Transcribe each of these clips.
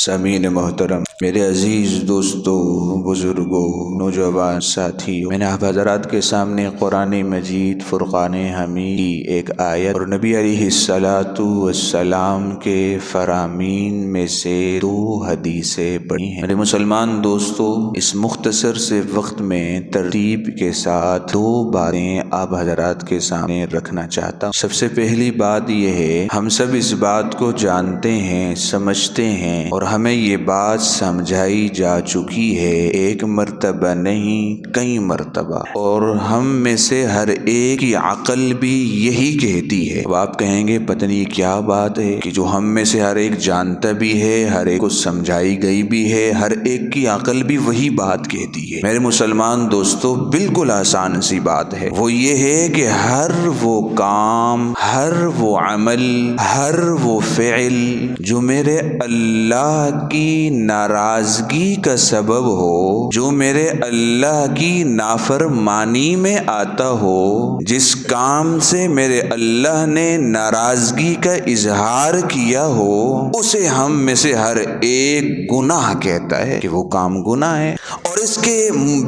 سامعین محترم، میرے عزیز دوستوں، بزرگوں، نوجوان ساتھیوں، میں نے آپ حضرات کے سامنے قرآن مجید فرقان حمید کی ایک آیت اور نبی علیہ السلام کے فرامین میں سے 2 حدیثیں پڑھی ہیں۔ میرے مسلمان دوستوں، اس مختصر سے وقت میں ترتیب کے ساتھ 2 باتیں آپ حضرات کے سامنے رکھنا چاہتا ہوں۔ سب سے پہلی بات یہ ہے، ہم سب اس بات کو جانتے ہیں، سمجھتے ہیں اور ہمیں یہ بات سمجھائی جا چکی ہے، ایک مرتبہ نہیں کئی مرتبہ، اور ہم میں سے ہر ایک کی عقل بھی یہی کہتی ہے۔ اب آپ کہیں گے پتہ نہیں کیا بات ہے کہ جو ہم میں سے ہر ایک جانتا بھی ہے، ہر ایک کو سمجھائی گئی بھی ہے، ہر ایک کی عقل بھی وہی بات کہتی ہے۔ میرے مسلمان دوستو، بالکل آسان سی بات ہے، وہ یہ ہے کہ ہر وہ کام، ہر وہ عمل، ہر وہ فعل جو میرے اللہ کی ناراضگی کا سبب ہو، جو میرے اللہ کی نافرمانی میں آتا ہو، جس کام سے میرے اللہ نے ناراضگی کا اظہار کیا ہو، اسے ہم میں سے ہر ایک گناہ کہتا ہے کہ وہ کام گناہ ہے۔ اور اس کے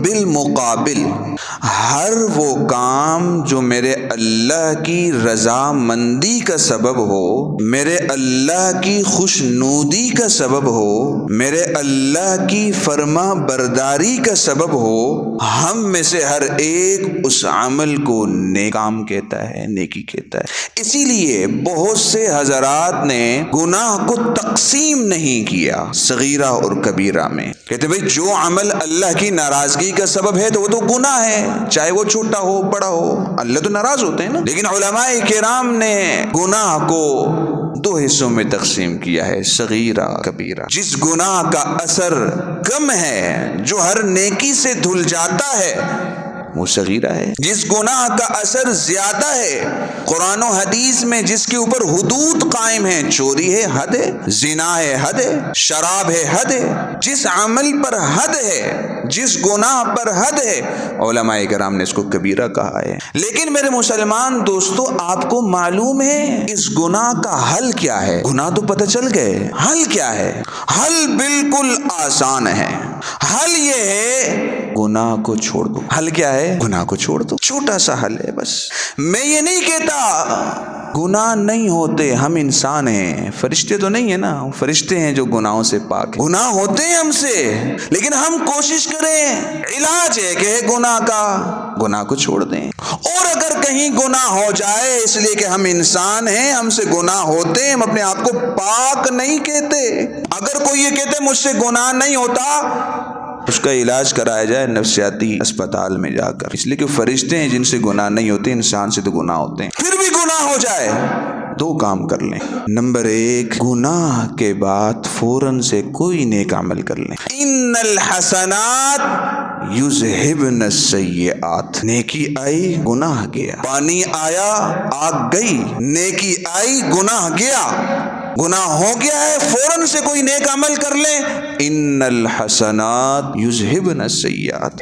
بالمقابل ہر وہ کام جو میرے اللہ کی رضامندی کا سبب ہو، میرے اللہ کی خوشنودی کا سبب ہو، میرے اللہ کی فرما برداری کا سبب ہو، ہم میں سے ہر ایک اس عمل کو نیک کام کہتا ہے، نیکی کہتا ہے۔ اسی لیے بہت سے حضرات نے گناہ کو تقسیم نہیں کیا صغیرہ اور کبیرہ میں، کہتے بھئی جو عمل اللہ کی ناراضگی کا سبب ہے تو وہ تو گناہ ہے، چاہے وہ چھوٹا ہو بڑا ہو، اللہ تو ناراض ہوتے ہیں نا۔ لیکن علماء کرام نے گناہ کو 2 حصوں میں تقسیم کیا ہے، صغیرہ کبیرہ۔ جس گناہ کا اثر کم ہے، جو ہر نیکی سے دھل جاتا ہے، وہ صغیرہ ہے۔ جس گناہ کا اثر زیادہ ہے، قرآن و حدیث میں جس کے اوپر حدود قائم ہیں، چوری ہے حد ہے، زنا ہے حد ہے، شراب ہے حد ہے، جس عمل پر حد ہے، جس گناہ پر حد ہے، علماء کرام نے اس کو کبیرہ کہا ہے۔ لیکن میرے مسلمان دوستو، آپ کو معلوم ہے اس گناہ کا حل کیا ہے؟ گناہ تو پتہ چل گئے، حل کیا ہے؟ حل بالکل آسان ہے۔ حل یہ ہے، گناہ کو چھوڑ دو۔ حل کیا ہے؟ گناہ کو چھوڑ دو، چھوٹا سا حل ہے بس۔ میں یہ نہیں کہتا گناہ نہیں ہوتے، ہم انسان ہیں، فرشتے تو نہیں ہیں نا، فرشتے ہیں جو گناہوں سے پاک ہیں۔ گناہ ہوتے ہیں ہم سے، لیکن ہم کوشش کریں، علاج ہے کہ گناہ کا، گناہ کو چھوڑ دیں۔ اور اگر کہیں گناہ ہو جائے، اس لیے کہ ہم انسان ہیں، ہم سے گناہ ہوتے ہیں، ہم اپنے آپ کو پاک نہیں کہتے۔ اگر کوئی یہ کہتے مجھ سے گناہ نہیں ہوتا، اس کا علاج کرایا جائے نفسیاتی اسپتال میں جا کر، اس لیے کہ فرشتے ہیں جن سے گناہ نہیں ہوتے، انسان سے تو گناہ ہوتے ہیں۔ پھر بھی گناہ ہو جائے، 2 کام کر لیں۔ نمبر 1، گناہ کے بعد فوراً سے کوئی نیک عمل کر لیں۔ ان الحسنات یذہبن السیئات، نیکی آئی گناہ گیا، پانی آیا آگ گئی، نیکی آئی گناہ گیا، گناہ ہو گیا ہے، فوراً سے کوئی نیک عمل کر لیں۔ ان الحسنات یذہبن السیئات۔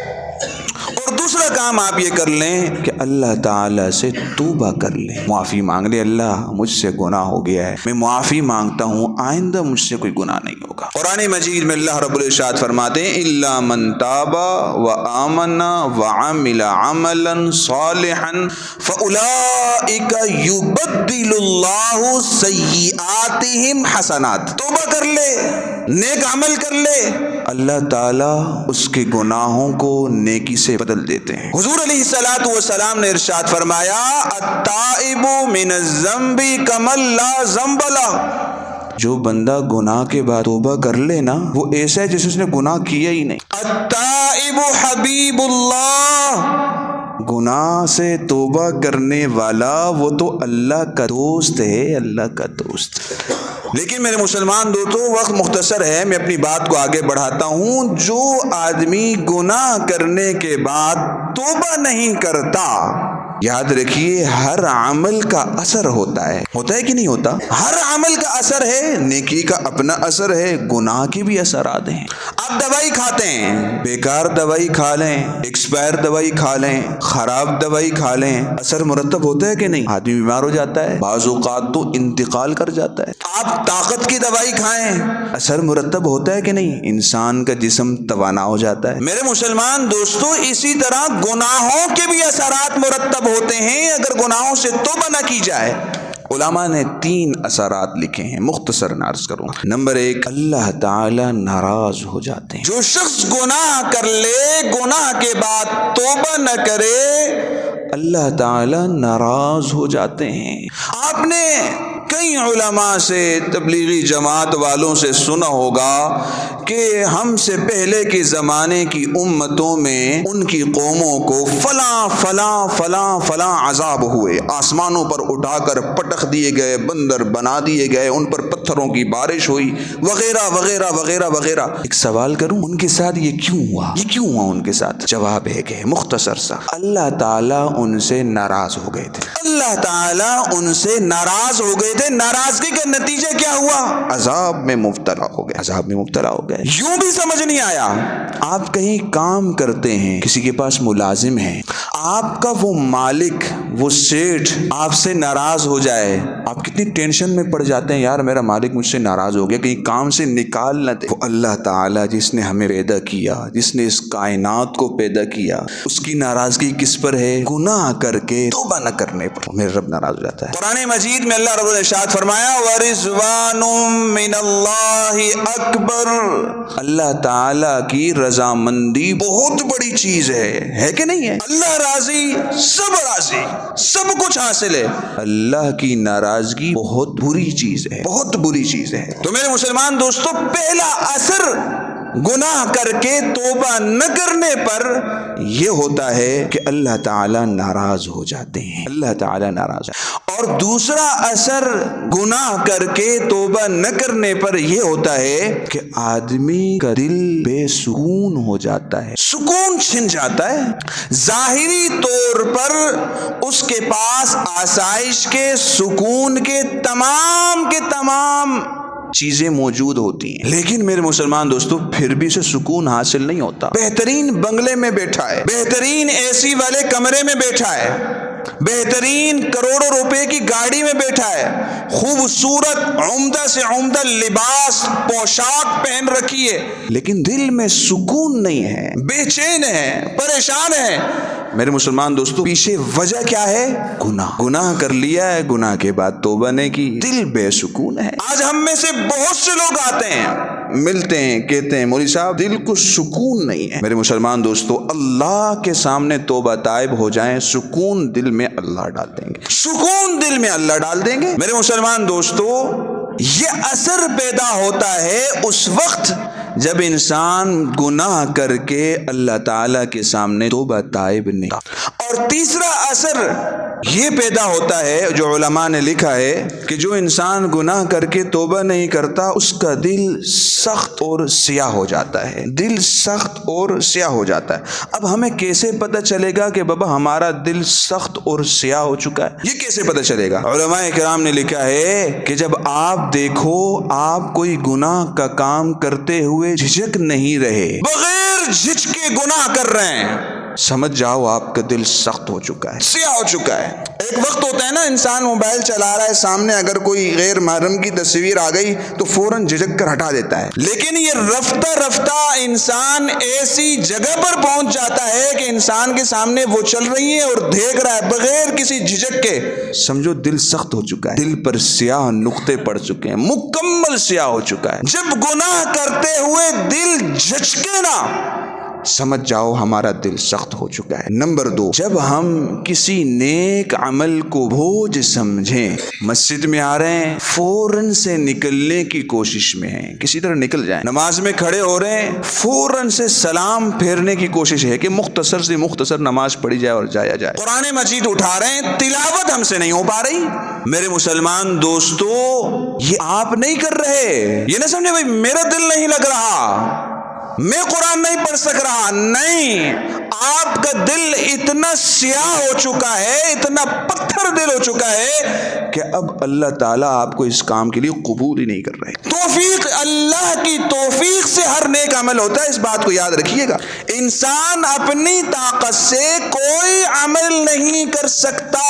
اور دوسرا کام آپ یہ کر لیں کہ اللہ تعالیٰ سے توبہ کر لیں، معافی مانگ لیں، اللہ مجھ سے گناہ ہو گیا ہے، میں معافی مانگتا ہوں، آئندہ مجھ سے کوئی گناہ نہیں ہوگا۔ قرآن مجید میں اللہ رب العزت فرماتے ہیں الا من تاب وآمن وعمل عملا صالحا فاولئک یبدل اللہ سیئاتہم حسنات۔ توبہ کر لے، نیک عمل کر لے، اللہ تعالیٰ اس کے گناہوں کو نیکی سے بدل دیتے ہیں۔ حضور علیہ السلام نے ارشاد فرمایا التائب من الذنب کمن لا ذنب لہ، جو بندہ گناہ کے بعد توبہ کر لے نا، وہ ایسا ہے جیسے اس نے گناہ کیا ہی نہیں۔ التائب حبیب اللہ، گناہ سے توبہ کرنے والا وہ تو اللہ کا دوست ہے، اللہ کا دوست۔ لیکن میرے مسلمان دوستو، وقت مختصر ہے، میں اپنی بات کو آگے بڑھاتا ہوں۔ جو آدمی گناہ کرنے کے بعد توبہ نہیں کرتا، یاد رکھیے ہر عمل کا اثر ہوتا ہے کہ نہیں ہوتا؟ ہر عمل کا اثر ہے، نیکی کا اپنا اثر ہے، گناہ کے بھی اثرات ہیں۔ آپ دوائی کھاتے ہیں، بیکار دوائی کھا لیں، ایکسپائر دوائی کھا لیں، خراب دوائی کھا لیں، اثر مرتب ہوتا ہے کہ نہیں؟ آدمی بیمار ہو جاتا ہے، بعض اوقات تو انتقال کر جاتا ہے۔ آپ طاقت کی دوائی کھائیں، اثر مرتب ہوتا ہے کہ نہیں؟ انسان کا جسم توانا ہو جاتا ہے۔ میرے مسلمان دوستو، اسی طرح گناہوں کے بھی اثرات مرتب ہوتے ہیں اگر گناہوں سے توبہ نہ کی جائے۔ علماء نے 3 اثرات لکھے ہیں، مختصر عرض کروں۔ نمبر 1، اللہ تعالی ناراض ہو جاتے ہیں۔ جو شخص گناہ کر لے، گناہ کے بعد توبہ نہ کرے، اللہ تعالی ناراض ہو جاتے ہیں۔ آپ نے کئی علماء سے، تبلیغی جماعت والوں سے سنا ہوگا کہ ہم سے پہلے کے زمانے کی امتوں میں ان کی قوموں کو فلاں فلاں فلاں فلاں عذاب ہوئے، آسمانوں پر اٹھا کر پٹخ دیے گئے، بندر بنا دیے گئے، ان پر پتھروں کی بارش ہوئی، وغیرہ وغیرہ وغیرہ وغیرہ۔ ایک سوال کروں، ان کے ساتھ یہ کیوں ہوا؟ یہ کیوں ہوا ان کے ساتھ؟ جواب ایک ہے مختصر سا، اللہ تعالیٰ ان سے ناراض ہو گئے تھے۔ اللہ تعالیٰ ان سے ناراض ہو گئے تھے۔ ناراضگی کا نتیجہ کیا ہوا؟ عذاب میں مبتلا ہو گئے، عذاب میں مبتلا ہو گئے۔ یوں بھی سمجھ نہیں آیا، آپ کہیں کام کرتے ہیں، کسی کے پاس ملازم ہے، آپ کا وہ مالک، وہ سیٹھ آپ سے ناراض ہو جائے، آپ کتنی ٹینشن میں پڑ جاتے ہیں، یار میرا مالک مجھ سے ناراض ہو گیا، کہیں کام سے نکال نہ دے۔ وہ اللہ تعالیٰ جس نے ہمیں پیدا کیا، جس نے اس کائنات کو پیدا کیا، اس کی ناراضگی کس پر ہے؟ گناہ کر کے توبہ نہ کرنے پر میرے رب ناراض ہو جاتا ہے۔ قرآن مجید میں اللہ رب العزت فرمایا وَرِضْوَانٌ مِّنَ اللَّهِ اکبر، اللہ تعالیٰ کی رضامندی بہت بڑی چیز ہے کہ نہیں ہے؟ اللہ راضی، سب کچھ حاصل ہے۔ اللہ کی ناراضگی بہت بری چیز ہے، بہت بری چیز ہے۔ تو میرے مسلمان دوستو، پہلا اثر گناہ کر کے توبہ نہ کرنے پر یہ ہوتا ہے کہ اللہ تعالیٰ ناراض ہو جاتے ہیں، اللہ تعالیٰ ناراض ہے۔ اور دوسرا اثر گناہ کر کے توبہ نہ کرنے پر یہ ہوتا ہے کہ آدمی کا دل بے سکون ہو جاتا ہے، سکون چھن جاتا ہے۔ ظاہری طور پر اس کے پاس آسائش کے، سکون کے تمام چیزیں موجود ہوتی ہیں، لیکن میرے مسلمان دوستو پھر بھی اسے سکون حاصل نہیں ہوتا۔ بہترین بنگلے میں بیٹھا ہے، بہترین اے سی والے کمرے میں بیٹھا ہے، بہترین کروڑوں روپے کی گاڑی میں بیٹھا ہے، خوبصورت عمدہ سے عمدہ لباس پوشاک پہن رکھی ہے، لیکن دل میں سکون نہیں ہے، بے چین ہے، پریشان ہے۔ میرے مسلمان دوستو، پیچھے وجہ کیا ہے؟ گناہ کر لیا ہے، گناہ کے بعد توبہ نہیں کی، دل بے سکون ہے۔ آج ہم میں سے بہت سے لوگ آتے ہیں، ملتے ہیں، کہتے ہیں مولوی صاحب دل کو سکون نہیں ہے۔ میرے مسلمان دوستو، اللہ کے سامنے توبہ تائب ہو جائیں، سکون دل میں اللہ ڈال دیں گے، سکون دل میں اللہ ڈال دیں گے۔ میرے مسلمان دوستو، یہ اثر پیدا ہوتا ہے اس وقت جب انسان گناہ کر کے اللہ تعالیٰ کے سامنے توبہ تائب نہیں۔ اور تیسرا اثر یہ پیدا ہوتا ہے جو علماء نے لکھا ہے کہ جو انسان گناہ کر کے توبہ نہیں کرتا، اس کا دل سخت اور سیاہ ہو جاتا ہے، دل سخت اور سیاہ ہو جاتا ہے۔ اب ہمیں کیسے پتہ چلے گا کہ بابا ہمارا دل سخت اور سیاہ ہو چکا ہے؟ یہ کیسے پتہ چلے گا؟ علماء کرام نے لکھا ہے کہ جب آپ دیکھو آپ کوئی گناہ کا کام کرتے ہوئے جھجک نہیں رہے، بغیر جھجکے گناہ کر رہے ہیں، سمجھ جاؤ آپ کا دل سخت ہو چکا ہے، سیاہ ہو چکا ہے۔ ایک وقت ہوتا ہے نا، انسان موبائل چلا رہا ہے، سامنے اگر کوئی غیر محرم کی تصویر آ گئی تو فوراً جھجک کر ہٹا دیتا ہے، لیکن یہ رفتہ رفتہ انسان ایسی جگہ پر پہنچ جاتا ہے کہ انسان کے سامنے وہ چل رہی ہے اور دیکھ رہا ہے بغیر کسی جھجک کے، سمجھو دل سخت ہو چکا ہے، دل پر سیاہ نقطے پڑ چکے ہیں، مکمل سیاہ ہو چکا ہے۔ جب گناہ کرتے ہوئے دل جھجکے نا، سمجھ جاؤ ہمارا دل سخت ہو چکا ہے۔ نمبر 2، جب ہم کسی نیک عمل کو بوجھ سمجھیں، مسجد میں آ رہے ہیں، فوراً سے نکلنے کی کوشش میں ہیں، کسی طرح نکل جائیں، نماز میں کھڑے ہو رہے ہیں، فوراً سے سلام پھیرنے کی کوشش ہے کہ مختصر سے مختصر نماز پڑھی جائے اور جایا جائے، قرآن مجید اٹھا رہے ہیں، تلاوت ہم سے نہیں ہو پا رہی۔ میرے مسلمان دوستو، یہ آپ نہیں کر رہے، یہ نہ سمجھے بھائی میرا دل نہیں لگ رہا، میں قرآن نہیں پڑھ سک رہا، نہیں، آپ کا دل اتنا سیاہ ہو چکا ہے، اتنا پتھر دل ہو چکا ہے کہ اب اللہ تعالیٰ آپ کو اس کام کے لیے قبول ہی نہیں کر رہے۔ توفیق اللہ کی توفیق سے ہر نیک عمل ہوتا ہے، اس بات کو یاد رکھیے گا۔ انسان اپنی طاقت سے کوئی عمل نہیں کر سکتا،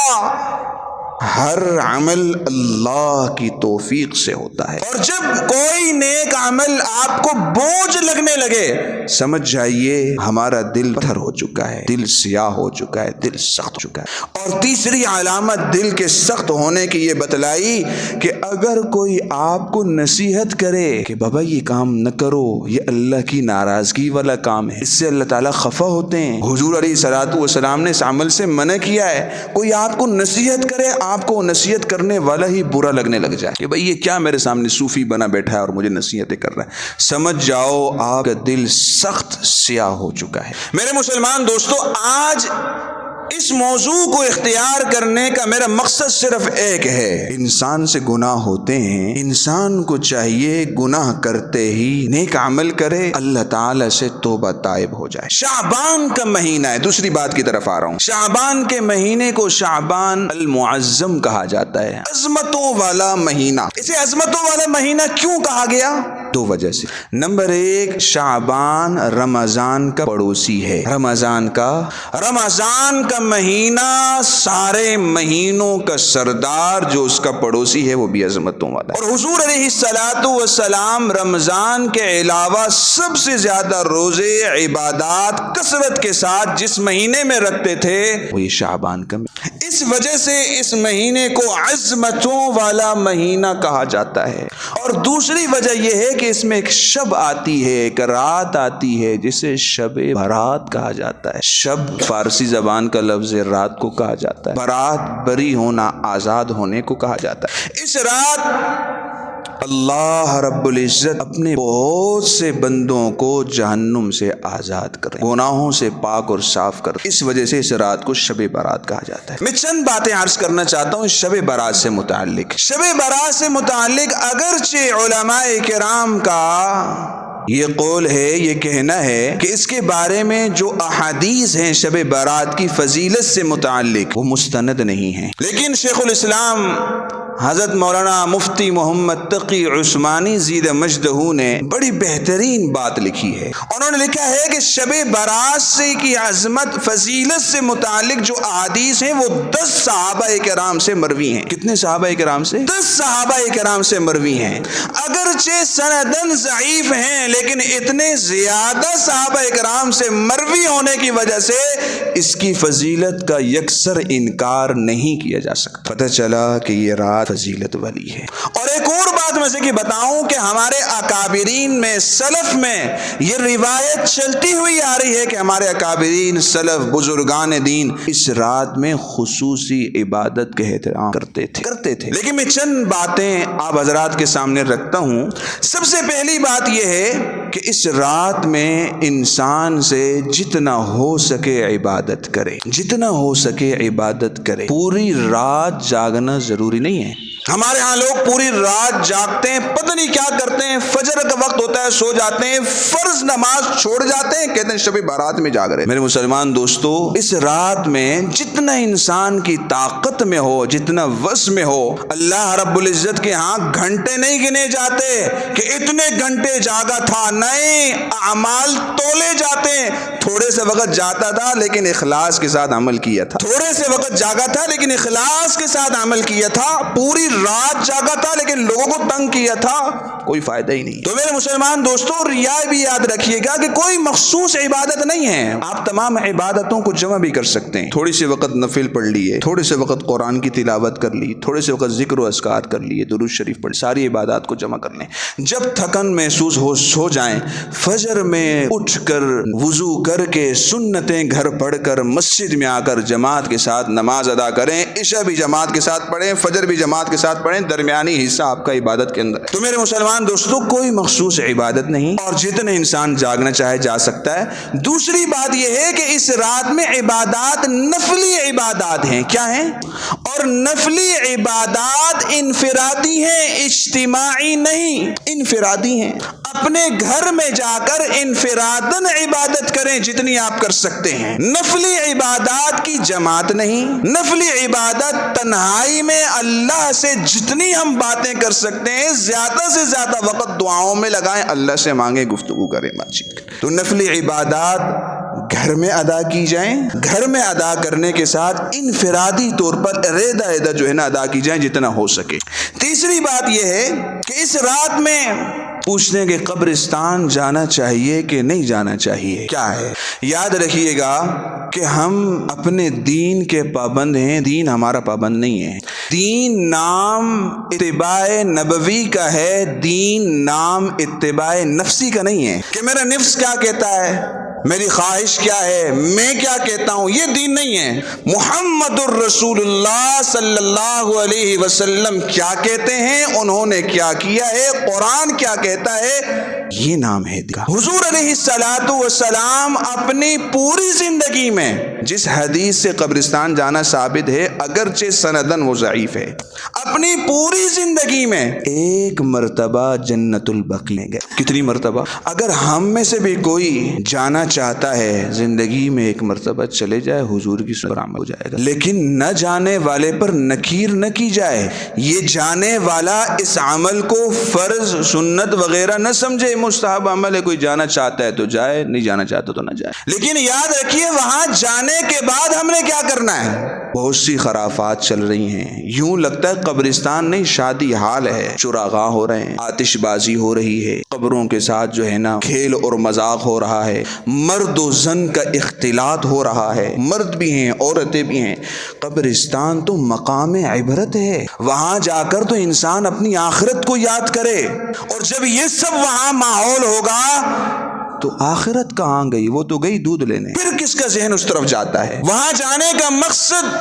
ہر عمل اللہ کی توفیق سے ہوتا ہے۔ اور جب کوئی نیک عمل آپ کو بوجھ لگنے لگے، سمجھ جائیے ہمارا دل پتھر ہو چکا ہے، دل سیاہ ہو چکا ہے، دل سخت ہو چکا ہے۔ اور تیسری علامت دل کے سخت ہونے کی یہ بتلائی کہ اگر کوئی آپ کو نصیحت کرے کہ بابا یہ کام نہ کرو، یہ اللہ کی ناراضگی والا کام ہے، اس سے اللہ تعالیٰ خفا ہوتے ہیں، حضور علیہ الصلوۃ والسلام نے اس عمل سے منع کیا ہے، کوئی آپ کو نصیحت کرے، آپ کو نصیحت کرنے والا ہی برا لگنے لگ جائے کہ بھئی یہ کیا میرے سامنے صوفی بنا بیٹھا ہے اور مجھے نصیحتیں کر رہا ہے، سمجھ جاؤ آپ کا دل سخت سیاہ ہو چکا ہے۔ میرے مسلمان دوستو، آج اس موضوع کو اختیار کرنے کا میرا مقصد صرف ایک ہے، انسان سے گناہ ہوتے ہیں، انسان کو چاہیے گناہ کرتے ہی نیک عمل کرے، اللہ تعالی سے توبہ تائب ہو جائے۔ شعبان کا مہینہ ہے، دوسری بات کی طرف آ رہا ہوں، شعبان کے مہینے کو شعبان المعظم کہا جاتا ہے، عظمتوں والا مہینہ۔ اسے عظمتوں والا مہینہ کیوں کہا گیا؟ دو وجہ سے۔ نمبر ایک، شعبان رمضان کا پڑوسی ہے، رمضان کا مہینہ سارے مہینوں کا سردار، جو اس کا پڑوسی ہے وہ بھی عظمتوں والا ہے۔ اور حضور علیہ الصلوۃ والسلام رمضان کے علاوہ سب سے زیادہ روزے عبادات کثرت کے ساتھ جس مہینے میں رکھتے تھے وہ یہ شعبان کا مہینہ۔ اس وجہ سے اس مہینے کو عظمتوں والا مہینہ کہا جاتا ہے۔ اور دوسری وجہ یہ ہے کہ اس میں ایک شب آتی ہے، ایک رات آتی ہے جسے شب برات کہا جاتا ہے۔ شب فارسی زبان کا لفظ رات کو کہا جاتا ہے، برات بری ہونا، آزاد ہونے کو کہا جاتا ہے۔ اس رات اللہ رب العزت اپنے بہت سے بندوں کو جہنم سے آزاد کریں، گناہوں سے پاک اور صاف کر، اس وجہ سے اس رات کو شب برات کہا جاتا ہے۔ میں چند باتیں عرض کرنا چاہتا ہوں شب برات سے متعلق۔ شب برات سے متعلق اگرچہ علماء کرام کا یہ قول ہے، یہ کہنا ہے کہ اس کے بارے میں جو احادیث ہیں شب برات کی فضیلت سے متعلق وہ مستند نہیں ہیں، لیکن شیخ الاسلام حضرت مولانا مفتی محمد تقی عثمانی زیدہ مجدہ نے بڑی بہترین بات لکھی ہے۔ انہوں نے لکھا ہے کہ شب برات سے کی عظمت فضیلت سے متعلق جو احادیث ہیں وہ 10 صحابہ کرام سے مروی ہیں۔ کتنے صحابہ کرام سے؟ 10 صحابہ کرام سے مروی ہیں۔ اگرچہ سندن ضعیف ہیں لیکن اتنے زیادہ صحابہ کرام سے مروی ہونے کی وجہ سے اس کی فضیلت کا یکسر انکار نہیں کیا جا سکتا۔ پتہ چلا کہ یہ رات فضیلت والی ہے۔ اور ایک اور بات میں سے کہ بتاؤں کہ ہمارے اکابرین میں، سلف میں یہ روایت چلتی ہوئی آ رہی ہے کہ ہمارے اکابرین، سلف، بزرگان دین اس رات میں خصوصی عبادت کا احترام کرتے تھے۔ لیکن میں چند باتیں آپ حضرات کے سامنے رکھتا ہوں۔ سب سے پہلی بات یہ ہے کہ اس رات میں انسان سے جتنا ہو سکے عبادت کرے، جتنا ہو سکے عبادت کرے۔ پوری رات جاگنا ضروری نہیں ہے۔ ہمارے ہاں لوگ پوری رات جاگتے ہیں، پتہ نہیں کیا کرتے ہیں، فجر کا وقت ہوتا ہے سو جاتے ہیں، فرض نماز چھوڑ جاتے ہیں، کہتے ہیں شب برات میں جاگ رہے۔ میرے مسلمان دوستو، اس رات میں جتنا انسان کی طاقت میں ہو، جتنا وس میں ہو، اللہ رب العزت کے ہاں گھنٹے نہیں گنے جاتے کہ اتنے گھنٹے جاگا تھا، نہیں، اعمال تولے جاتے ہیں۔ تھوڑے سے وقت جاتا تھا لیکن اخلاص کے ساتھ عمل کیا تھا، تھوڑے سے وقت جاگا تھا لیکن اخلاص کے ساتھ عمل کیا تھا، پوری رات جاگا تھا لیکن لوگوں کو تنگ کیا تھا، کوئی فائدہ ہی نہیں۔ تو میرے مسلمان دوستو، یہ بھی یاد رکھیے گا کہ کوئی مخصوص عبادت نہیں ہے، آپ تمام عبادتوں کو جمع بھی کر سکتے ہیں۔ تھوڑی سی وقت نفل پڑھ لیے، تھوڑے سے وقت قرآن کی تلاوت کر لی، تھوڑے سے وقت ذکر و اذکار کر لیے، درود شریف پڑھ، ساری عبادات کو جمع کر لیں۔ جب تھکن محسوس ہو سو جائیں، فجر میں اٹھ کر وضو کر کے سنتیں گھر پڑھ کر مسجد میں آ کر جماعت کے ساتھ نماز ادا کریں، عشاء بھی جماعت کے ساتھ پڑھیں، فجر بھی جماعت کے ساتھ پڑھیں، درمیانی حصہ آپ کا عبادت کے اندر ہے۔ تو میرے مسلمان دوستو، کوئی مخصوص عبادت نہیں اور جتنے انسان جاگنا چاہے جا سکتا ہے۔ دوسری بات یہ ہے کہ اس رات میں عبادات نفلی عبادات ہیں۔ کیا ہیں؟ اور نفلی عبادات انفرادی ہیں، اجتماعی نہیں، انفرادی ہیں۔ اپنے گھر میں جا کر انفراداً عبادت کریں جتنی آپ کر سکتے ہیں. نفلی عبادات کی جماعت نہیں. نفلی عبادت تنہائی میں اللہ سے جتنی ہم باتیں کر سکتے ہیں زیادہ سے زیادہ وقت دعاؤں میں لگائیں, اللہ سے مانگیں, گفتگو کریں, بات چیت کریں. تو نفلی عبادات گھر میں ادا کی جائیں. گھر میں ادا کرنے کے ساتھ انفرادی طور پر علیحدہ جو ہے نا ادا کی جائیں جتنا ہو سکے. تیسری بات یہ ہے کہ اس رات میں پوچھنے کے قبرستان جانا چاہیے کہ نہیں جانا چاہیے کیا ہے. یاد رکھیے گا کہ ہم اپنے دین کے پابند ہیں, دین ہمارا پابند نہیں ہے. دین نام اتباع نبوی کا ہے, دین نام اتباع نفسی کا نہیں ہے کہ میرا نفس کیا کہتا ہے, میری خواہش کیا ہے, میں کیا کہتا ہوں. یہ دین نہیں ہے. محمد الرسول اللہ صلی اللہ علیہ وسلم کیا کہتے ہیں, انہوں نے کیا کیا ہے, قرآن کیا کہتا ہے, یہ نام ہے دین. حضور علیہ الصلوۃ والسلام اپنی پوری زندگی میں جس حدیث سے قبرستان جانا ثابت ہے, اگرچہ سندن وہ ضعیف ہے, اپنی پوری زندگی میں ایک مرتبہ جنت البقیع میں گئے. کتنی مرتبہ؟ اگر ہم میں سے بھی کوئی جانا چاہتا ہے زندگی میں ایک مرتبہ چلے جائے, حضور کی سنت پر عمل ہو جائے گا. لیکن نہ جانے والے پر نکیر نہ کی جائے. یہ جانے والا اس عمل کو فرض سنت وغیرہ نہ سمجھے, مستحب عمل ہے, کوئی جانا چاہتا ہے تو جائے, نہیں جانا چاہتا تو نہ جائے. لیکن یاد رکھیے وہاں جانے کے بعد ہم نے کیا کرنا ہے. بہت سی خرافات چل رہی ہیں, یوں لگتا ہے قبرستان نہیں شادی حال ہے, چراغاں ہو رہے ہیں, آتش بازی ہو رہی ہے, قبروں کے ساتھ جو ہے نا کھیل اور مذاق ہو رہا ہے, مرد و زن کا اختلاط ہو رہا ہے, مرد بھی ہیں عورتیں بھی ہیں. قبرستان تو مقام عبرت ہے, وہاں جا کر تو انسان اپنی آخرت کو یاد کرے. اور جب یہ سب وہاں ماحول ہوگا تو آخرت کہاں گئی, وہ تو گئی دودھ لینے. پھر کس کا ذہن اس طرف جاتا ہے. وہاں جانے کا مقصد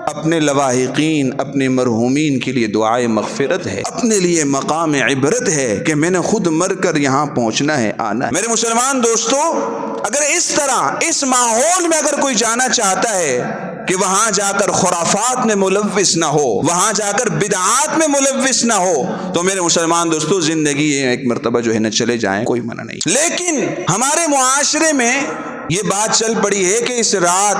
اپنے لواحقین, اپنے مرحومین کے لیے دعائے مغفرت ہے, اپنے لیے مقام عبرت ہے کہ میں نے خود مر کر یہاں پہنچنا ہے, آنا ہے. میرے مسلمان دوستو, اگر اس طرح اس ماحول میں اگر کوئی جانا چاہتا ہے کہ وہاں جا کر خرافات میں ملوث نہ ہو, وہاں جا کر بدعات میں ملوث نہ ہو, تو میرے مسلمان دوستو زندگی ایک مرتبہ جو ہے نہ چلے جائیں, کوئی منع نہیں. لیکن ہمارے معاشرے میں یہ بات چل پڑی ہے کہ اس رات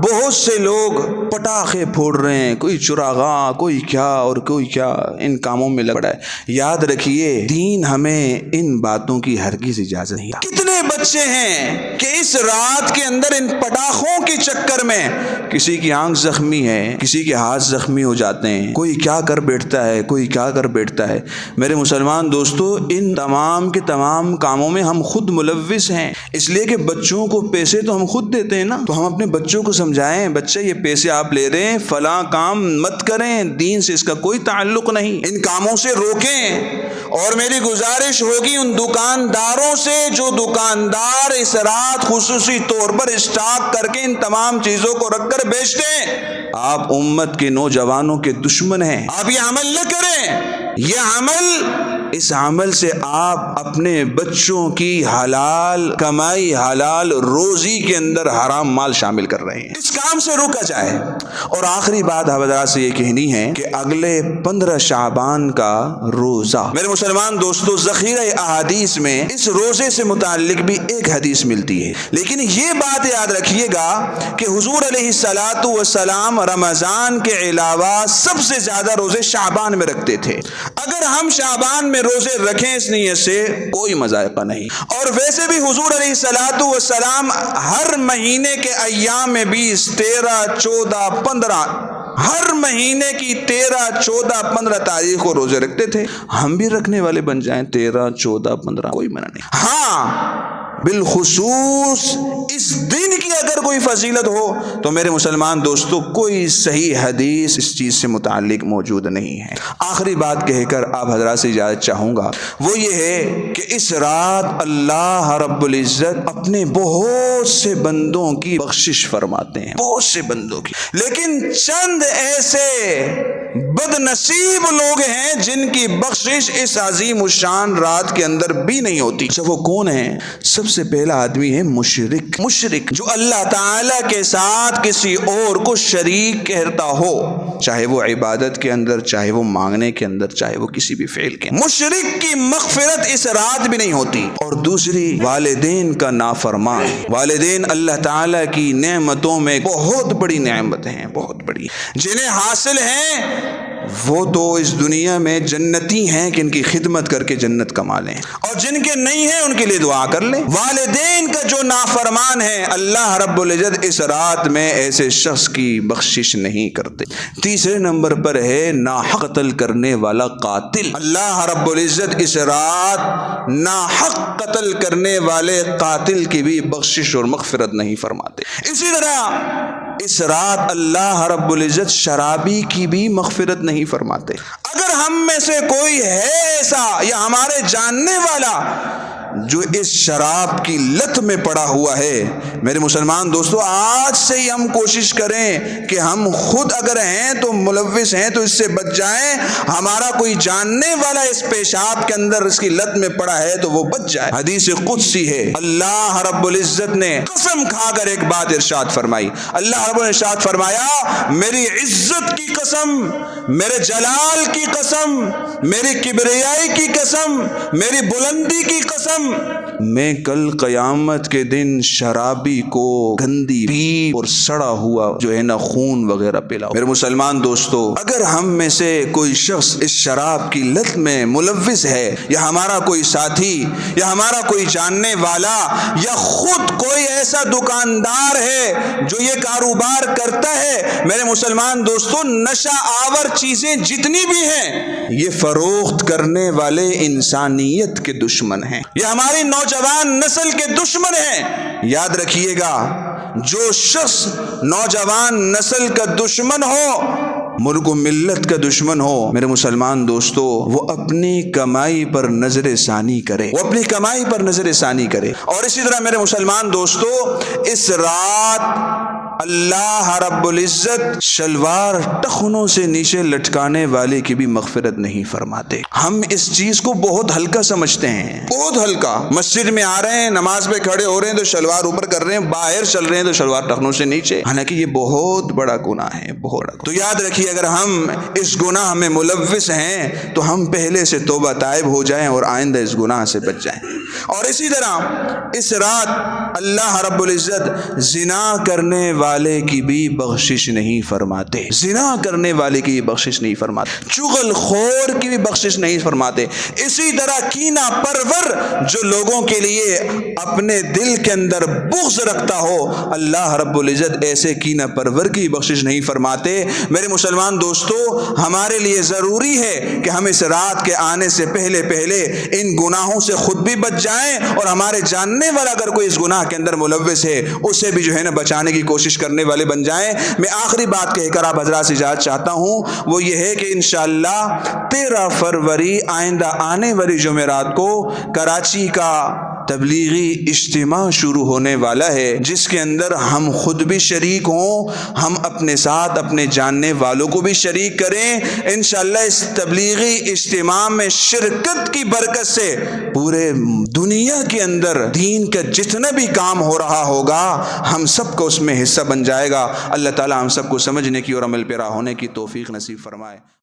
بہت سے لوگ پٹاخے پھوڑ رہے ہیں, کوئی چراغاں, کوئی کیا اور کوئی کیا, ان کاموں میں لگ پڑا ہے. یاد رکھیے دین ہمیں ان باتوں کی ہرگز اجازت نہیں. کتنے بچے ہیں کہ اس رات کے اندر ان پٹاخوں کے چکر میں کسی کی آنکھ زخمی ہے, کسی کے ہاتھ زخمی ہو جاتے ہیں, کوئی کیا کر بیٹھتا ہے, کوئی کیا کر بیٹھتا ہے. میرے مسلمان دوستو, ان تمام کے تمام کاموں میں ہم خود ملوث ہیں, اس لیے کہ بچوں کو پیسے تو ہم خود دیتے ہیں نا, تو ہم اپنے بچوں کو سمجھائیں, بچے یہ پیسے آپ لے رہے ہیں, فلاں کام مت کریں, دین سے اس کا کوئی تعلق نہیں, ان کاموں سے روکیں. اور میری گزارش ہوگی ان دکانداروں سے جو دکاندار اس رات خصوصی طور پر اسٹاک کر کے ان تمام چیزوں کو رکھ کر بیچتے ہیں, آپ امت کے نوجوانوں کے دشمن ہیں, آپ یہ عمل نہ کریں. یہ عمل, اس عمل سے آپ اپنے بچوں کی حلال کمائی, حلال روزی کے اندر حرام مال شامل کر رہے ہیں. اس کام سے روکا جائے. اور آخری بات حضرات سے یہ کہنی ہے کہ اگلے 15 شعبان کا روزہ, میرے مسلمان دوستو ذخیرہ احادیث میں اس روزے سے متعلق بھی ایک حدیث ملتی ہے, لیکن یہ بات یاد رکھیے گا کہ حضور علیہ الصلوۃ والسلام رمضان کے علاوہ سب سے زیادہ روزے شعبان میں رکھتے تھے. اگر ہم شعبان میں روزے رکھیں اس نیت سے کوئی مذائقہ نہیں. اور ویسے بھی حضور علیہ الصلوۃ والسلام ہر مہینے کے ایام میں 20, 13, 14, 15 ہر مہینے کی 13, 14, 15 تاریخ کو روزے رکھتے تھے. ہم بھی رکھنے والے بن جائیں 13, 14, 15, کوئی منع نہیں. ہاں بالخصوص اس دن کی اگر کوئی فضیلت ہو تو میرے مسلمان دوستو کوئی صحیح حدیث اس چیز سے متعلق موجود نہیں ہے. آخری بات کہہ کر آپ حضرات سے اجازت چاہوں گا, وہ یہ ہے کہ اس رات اللہ رب العزت اپنے بہت سے بندوں کی بخشش فرماتے ہیں, بہت سے بندوں کی. لیکن چند ایسے بد نصیب لوگ ہیں جن کی بخشش اس عظیم الشان رات کے اندر بھی نہیں ہوتی. اچھا وہ کون ہیں؟ سب سے پہلا آدمی ہے مشرک. مشرک جو اللہ تعالیٰ کے ساتھ کسی اور کو شریک کہتا ہو، چاہے وہ عبادت کے اندر، چاہے وہ مانگنے کے اندر، چاہے وہ کسی بھی فعل کے اندر. مشرک کی مغفرت اس رات بھی نہیں ہوتی. اور دوسری، والدین کا نافرمان. والدین اللہ تعالیٰ کی نعمتوں میں بہت بڑی نعمت ہیں، بہت بڑی. جنہیں حاصل ہیں وہ تو اس دنیا میں جنتی ہیں کہ ان کی خدمت کر کے جنت کما لیں، اور جن کے نہیں ہیں ان کے لیے دعا کر لیں. والدین کا جو نافرمان ہے، اللہ رب العزت اس رات میں ایسے شخص کی بخشش نہیں کرتے. تیسرے نمبر پر ہے ناحق قتل کرنے والا قاتل. اللہ رب العزت اس رات ناحق قتل کرنے والے قاتل کی بھی بخشش اور مغفرت نہیں فرماتے. اسی طرح اس رات اللہ رب العزت شرابی کی بھی مغفرت نہیں فرماتے. اگر ہم میں سے کوئی ہے ایسا یا ہمارے جاننے والا جو اس شراب کی لت میں پڑا ہوا ہے، میرے مسلمان دوستو، آج سے ہی ہم کوشش کریں کہ ہم خود اگر ہیں تو ملوث ہیں تو اس سے بچ جائیں. ہمارا کوئی جاننے والا اس پیشاب کے اندر اس کی لت میں پڑا ہے تو وہ بچ جائے. حدیث قدسی ہے، اللہ رب العزت نے قسم کھا کر ایک بات ارشاد فرمائی. اللہ رب العزت نے ارشاد فرمایا، میری عزت کی قسم، میرے جلال کی قسم، میری کبریائی کی قسم، میری بلندی کی قسم، میں کل قیامت کے دن شرابی کو گندی پیپ اور سڑا ہوا جو ہے نا خون وغیرہ پلاؤ. میرے مسلمان دوستو، اگر ہم میں سے کوئی شخص اس شراب کی لت میں ملوث ہے، یا ہمارا کوئی ساتھی یا ہمارا کوئی جاننے والا یا خود کوئی ایسا دکاندار ہے جو یہ کاروبار کرتا ہے، میرے مسلمان دوستو، نشہ آور چیزیں جتنی بھی ہیں یہ فروخت کرنے والے انسانیت کے دشمن ہیں، یہ ہماری نوجوان نسل کے دشمن ہیں. یاد رکھیے گا، جو شخص نوجوان نسل کا دشمن ہو، ملک و ملت کا دشمن ہو، میرے مسلمان دوستو، وہ اپنی کمائی پر نظر ثانی کرے، وہ اپنی کمائی پر نظر ثانی کرے. اور اسی طرح میرے مسلمان دوستو، اس رات اللہ رب العزت شلوار ٹخنوں سے نیچے لٹکانے والے کی بھی مغفرت نہیں فرماتے. ہم اس چیز کو بہت ہلکا سمجھتے ہیں، بہت ہلکا. مسجد میں آ رہے ہیں، نماز پہ کھڑے ہو رہے ہیں تو شلوار اوپر کر رہے ہیں، باہر چل رہے ہیں تو شلوار ٹخنوں سے نیچے، حالانکہ یہ بہت بڑا گناہ ہے، بہت بڑا. تو یاد رکھیے، اگر ہم اس گناہ میں ملوث ہیں تو ہم پہلے سے توبہ تائب ہو جائیں اور آئندہ اس گناہ سے بچ جائیں. اور اسی طرح اس رات اللہ رب العزت زنا کرنے والے کی بھی بخشش نہیں فرماتے. زنا کرنے والے کی بھی بخشش نہیں فرماتے، چغل خور کی بھی بخشش نہیں فرماتے. اسی طرح کینہ پرور جو لوگوں کے لیے اپنے دل کے اندر بغض رکھتا ہو، اللہ رب العزت ایسے کینہ پرور کی بخشش نہیں فرماتے. میرے مسلمان دوستو، ہمارے لیے ضروری ہے کہ ہم اس رات کے آنے سے پہلے ان گناہوں سے خود بھی بچ جائیں، اور ہمارے جاننے والا اگر کوئی اس گناہ کے اندر ملوث ہے اسے بھی جو ہے نا بچانے کی کوشش کرنے والے بن جائیں. میں آخری بات کہہ کر آپ حضرات سے اجازت چاہتا ہوں، وہ یہ ہے کہ انشاءاللہ 13 فروری آئندہ آنے والی جمعرات کو کراچی کا تبلیغی اجتماع شروع ہونے والا ہے، جس کے اندر ہم خود بھی شریک ہوں، ہم اپنے ساتھ اپنے جاننے والوں کو بھی شریک کریں. انشاءاللہ اس تبلیغی اجتماع میں شرکت کی برکت سے پورے دنیا کے اندر دین کا جتنا بھی کام ہو رہا ہوگا ہم سب کو اس میں حصہ بن جائے گا. اللہ تعالی ہم سب کو سمجھنے کی اور عمل پیرا ہونے کی توفیق نصیب فرمائے.